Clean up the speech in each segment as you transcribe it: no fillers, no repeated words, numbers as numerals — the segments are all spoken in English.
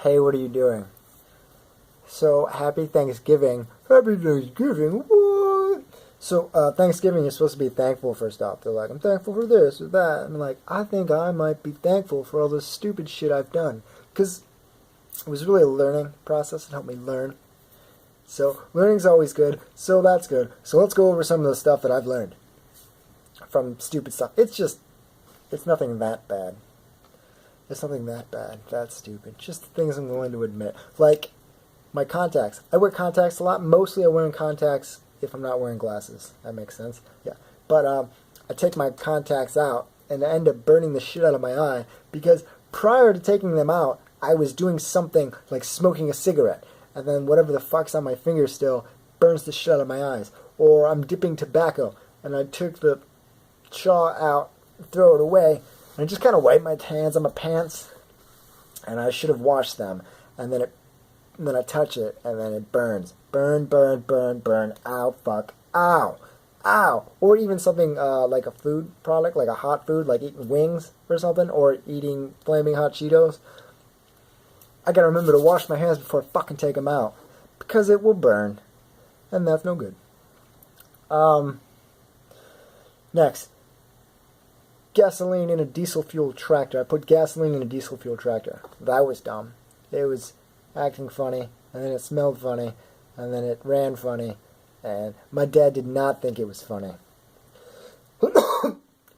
Hey, what are you doing? So, happy Thanksgiving. Happy Thanksgiving? What? So, Thanksgiving, you're supposed to be thankful for stuff. They're like, I'm thankful for this or that. And I'm like, I think I might be thankful for all this stupid shit I've done. Because it was really a learning process. It helped me learn. So, learning's always good. So, that's good. So, let's go over some of the stuff that I've learned from stupid stuff. It's nothing that bad. It's nothing that bad. That's stupid. Just things I'm willing to admit. Like, my contacts. I wear contacts a lot. Mostly I wear contacts if I'm not wearing glasses. That makes sense. Yeah. But I take my contacts out and I end up burning the shit out of my eye because prior to taking them out, I was doing something like smoking a cigarette. And then whatever the fuck's on my finger still burns the shit out of my eyes. Or I'm dipping tobacco and I took the straw out, throw it away, and I just kind of wipe my hands on my pants. And I should have washed them. And then I touch it, and then it burns. Burn, burn, burn, burn. Ow, fuck. Ow. Ow. Or even something like a food product, like a hot food, like eating wings or something, or eating flaming hot Cheetos. I gotta remember to wash my hands before I fucking take them out. Because it will burn. And that's no good. Next. Gasoline in a diesel fuel tractor. I put gasoline in a diesel fuel tractor. That was dumb. It was acting funny, and then it smelled funny, and then it ran funny, and my dad did not think it was funny. But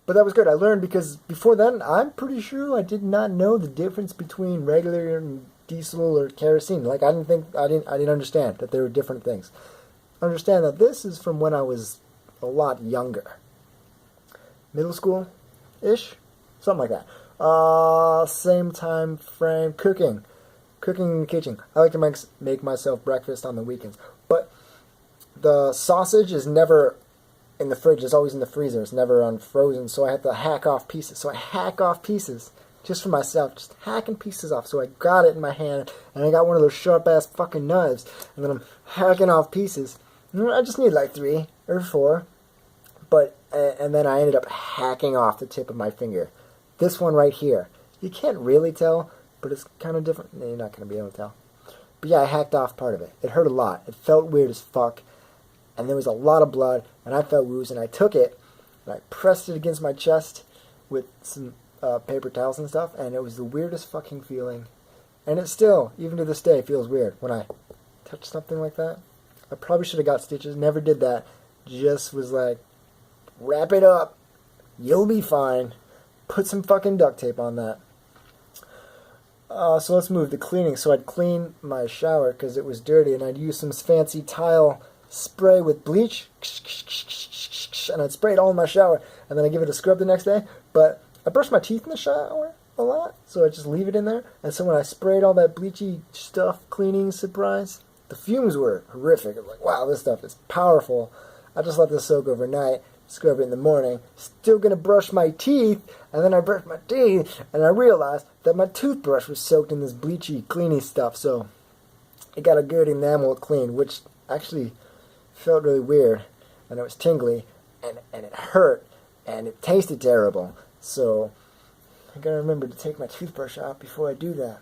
that was good. I learned because before then, I'm pretty sure I did not know the difference between regular and diesel or kerosene. Like I didn't understand that they were different things. Understand that this is from when I was a lot younger, middle school-ish, something like that. Same time frame. Cooking in the kitchen. I like to make myself breakfast on the weekends. But the sausage is never in the fridge. It's always in the freezer. It's never unfrozen. So I have to hack off pieces. So I hack off pieces just for myself. Just hacking pieces off. So I got it in my hand. And I got one of those sharp-ass fucking knives. And then I'm hacking off pieces. I just need like 3 or 4. And then I ended up hacking off the tip of my finger. This one right here. You can't really tell, but it's kind of different. No, you're not going to be able to tell. But yeah, I hacked off part of it. It hurt a lot. It felt weird as fuck. And there was a lot of blood. And I felt woozy. And I took it. And I pressed it against my chest with some paper towels and stuff. And it was the weirdest fucking feeling. And it still, even to this day, feels weird when I touch something like that. I probably should have got stitches. Never did that. Just was like, wrap it up. You'll be fine. Put some fucking duct tape on that. So let's move to cleaning. So I'd clean my shower because it was dirty, and I'd use some fancy tile spray with bleach, and I'd spray it all in my shower, and then I'd give it a scrub the next day. But I brush my teeth in the shower a lot, so I just leave it in there. And so when I sprayed all that bleachy stuff, cleaning surprise, the fumes were horrific. I was like, wow, this stuff is powerful. I just let this soak overnight. Scrub it in the morning, still gonna brush my teeth, and then I brushed my teeth, and I realized that my toothbrush was soaked in this bleachy, cleany stuff, so it got a good enamel clean, which actually felt really weird, and it was tingly, and it hurt, and it tasted terrible, so I gotta remember to take my toothbrush out before I do that.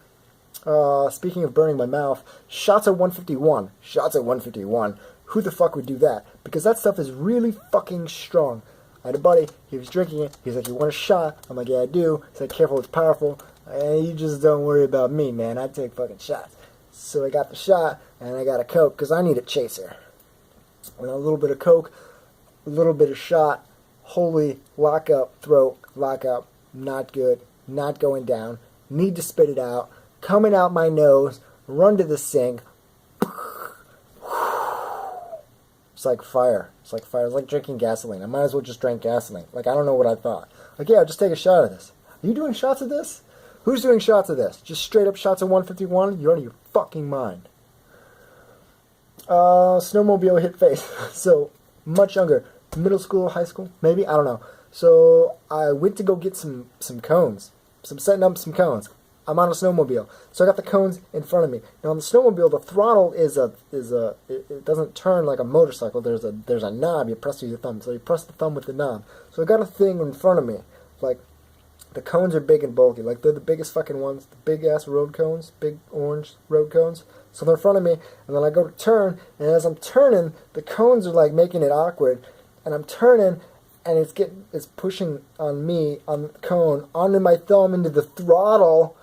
Speaking of burning my mouth, shots at 151. Shots at 151. Who the fuck would do that? Because that stuff is really fucking strong. I had a buddy, he was drinking it, he's like, you want a shot? I'm like, yeah, I do. He's like, careful, it's powerful. You just don't worry about me, man. I take fucking shots. So I got the shot, and I got a Coke, because I need a chaser. And a little bit of Coke, a little bit of shot, holy, lock up, throat, lock up, not good, not going down, need to spit it out, coming out my nose, run to the sink. It's like fire. It's like fire. It's like drinking gasoline. I might as well just drink gasoline. Like, I don't know what I thought. Like, yeah, I'll just take a shot of this. Are you doing shots of this? Who's doing shots of this? Just straight up shots of 151? You're out of your fucking mind. Snowmobile hit face. So, much younger. Middle school, high school, maybe? I don't know. So, I went to go get some cones. Setting up some cones. I'm on a snowmobile, so I got the cones in front of me. Now on the snowmobile, the throttle it doesn't turn like a motorcycle. There's a knob you press with your thumb. So you press the thumb with the knob. So I got a thing in front of me, like The cones are big and bulky. Like, they're the biggest fucking ones. The big-ass road cones. Big orange road cones. So they're in front of me, and then I go to turn, and as I'm turning, the cones are, like, making it awkward. And I'm turning, and it's pushing on me, on the cone, onto my thumb, into the throttle,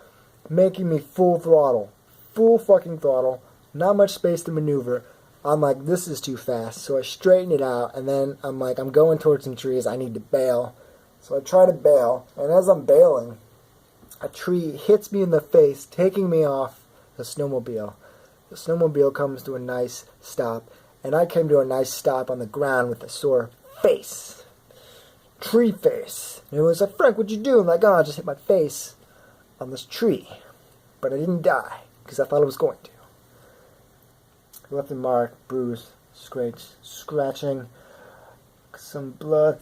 making me full throttle. Full fucking throttle. Not much space to maneuver. I'm like, this is too fast. So I straighten it out, and then I'm like, I'm going towards some trees. I need to bail. So I try to bail, and as I'm bailing, a tree hits me in the face, taking me off the snowmobile. The snowmobile comes to a nice stop, and I came to a nice stop on the ground with a sore face. Tree face. And it was like, Frank, what'd you do? I'm like, oh, I just hit my face on this tree. But I didn't die, because I thought I was going to. I left a mark, bruise, scratching, some blood.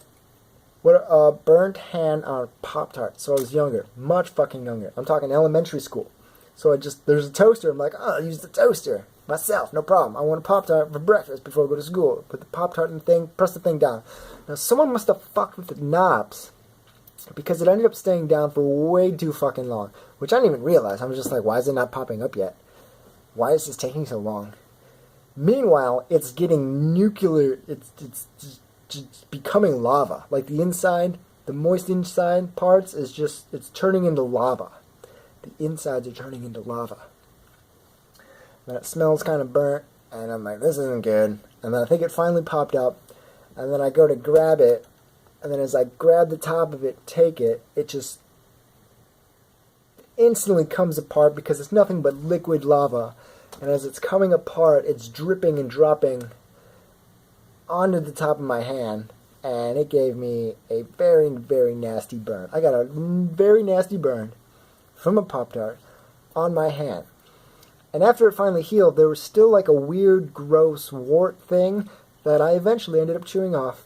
What a burnt hand on a Pop-Tart. So I was younger, much fucking younger. I'm talking elementary school. So there's a toaster. I'm like, oh, I'll use the toaster myself, no problem. I want a Pop-Tart for breakfast before I go to school. Put the Pop-Tart in the thing, press the thing down. Now someone must have fucked with the knobs, because it ended up staying down for way too fucking long, which I didn't even realize. I'm just like, why is it not popping up yet? Why is this taking so long? Meanwhile, it's getting nuclear. It's becoming lava. Like the inside, the moist inside parts it's turning into lava. The insides are turning into lava. And it smells kind of burnt, and I'm like, this isn't good. And then I think it finally popped up, and then I go to grab it, and then as I grab the top of it, take it, it just instantly comes apart because it's nothing but liquid lava. And as it's coming apart, it's dripping and dropping onto the top of my hand, and it gave me a very, very nasty burn. I got a very nasty burn from a Pop-Tart on my hand. And after it finally healed, there was still like a weird, gross wart thing that I eventually ended up chewing off.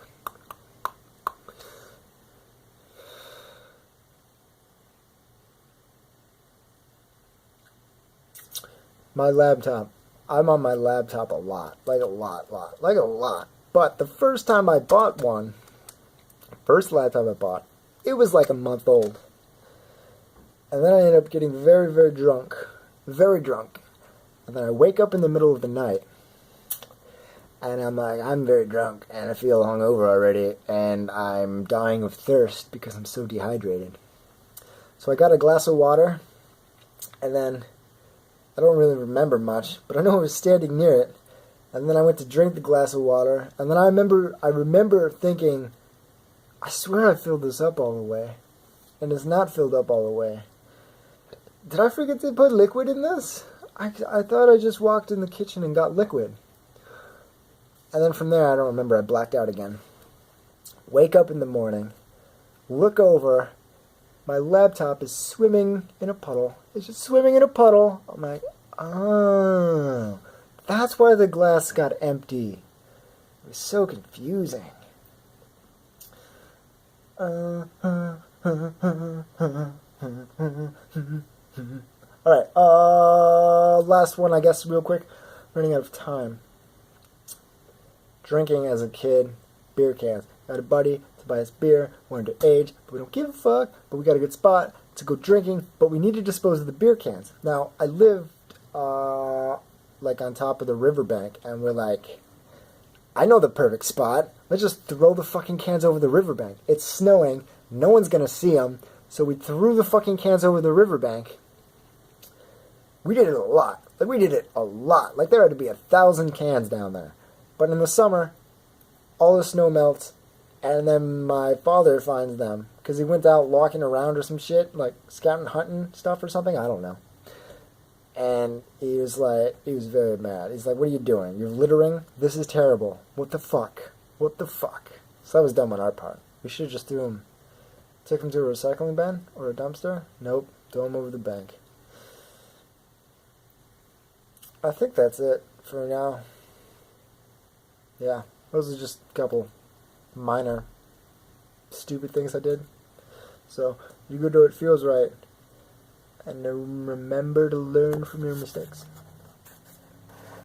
My laptop. I'm on my laptop a lot. Like a lot. But the first time I bought one, first laptop I bought, it was like a month old. And then I ended up getting very, very drunk. Very drunk. And then I wake up in the middle of the night, and I'm like, I'm very drunk, and I feel hungover already, and I'm dying of thirst because I'm so dehydrated. So I got a glass of water, and then I don't really remember much, but I know I was standing near it, and then I went to drink the glass of water, and then I remember thinking, I swear I filled this up all the way, and it's not filled up all the way. Did I forget to put liquid in this? I thought I just walked in the kitchen and got liquid. And then from there, I don't remember. I blacked out again. Wake up in the morning, look over, my laptop is swimming in a puddle. It's just swimming in a puddle. I'm like, oh, that's why the glass got empty. It was so confusing. Alright, last one, I guess, real quick. Running out of time. Drinking as a kid, beer cans. Got a buddy to buy us beer, we're underage, but we don't give a fuck, but we got a good spot to go drinking, but we need to dispose of the beer cans. Now, I lived, like, on top of the riverbank, and we're like, I know the perfect spot. Let's just throw the fucking cans over the riverbank. It's snowing, no one's gonna see them, so we threw the fucking cans over the riverbank. We did it a lot. Like, there had to be 1,000 cans down there. But in the summer, all the snow melts, and then my father finds them, because he went out walking around or some shit, like scouting, hunting stuff or something, I don't know. And he was very mad. He's like, what are you doing? You're littering? This is terrible. What the fuck? So that was dumb on our part. We should have just took him to a recycling bin or a dumpster. Nope, throw him over the bank. I think that's it for now. Yeah, those are just a couple minor stupid things I did. So, you go do what feels right, and remember to learn from your mistakes.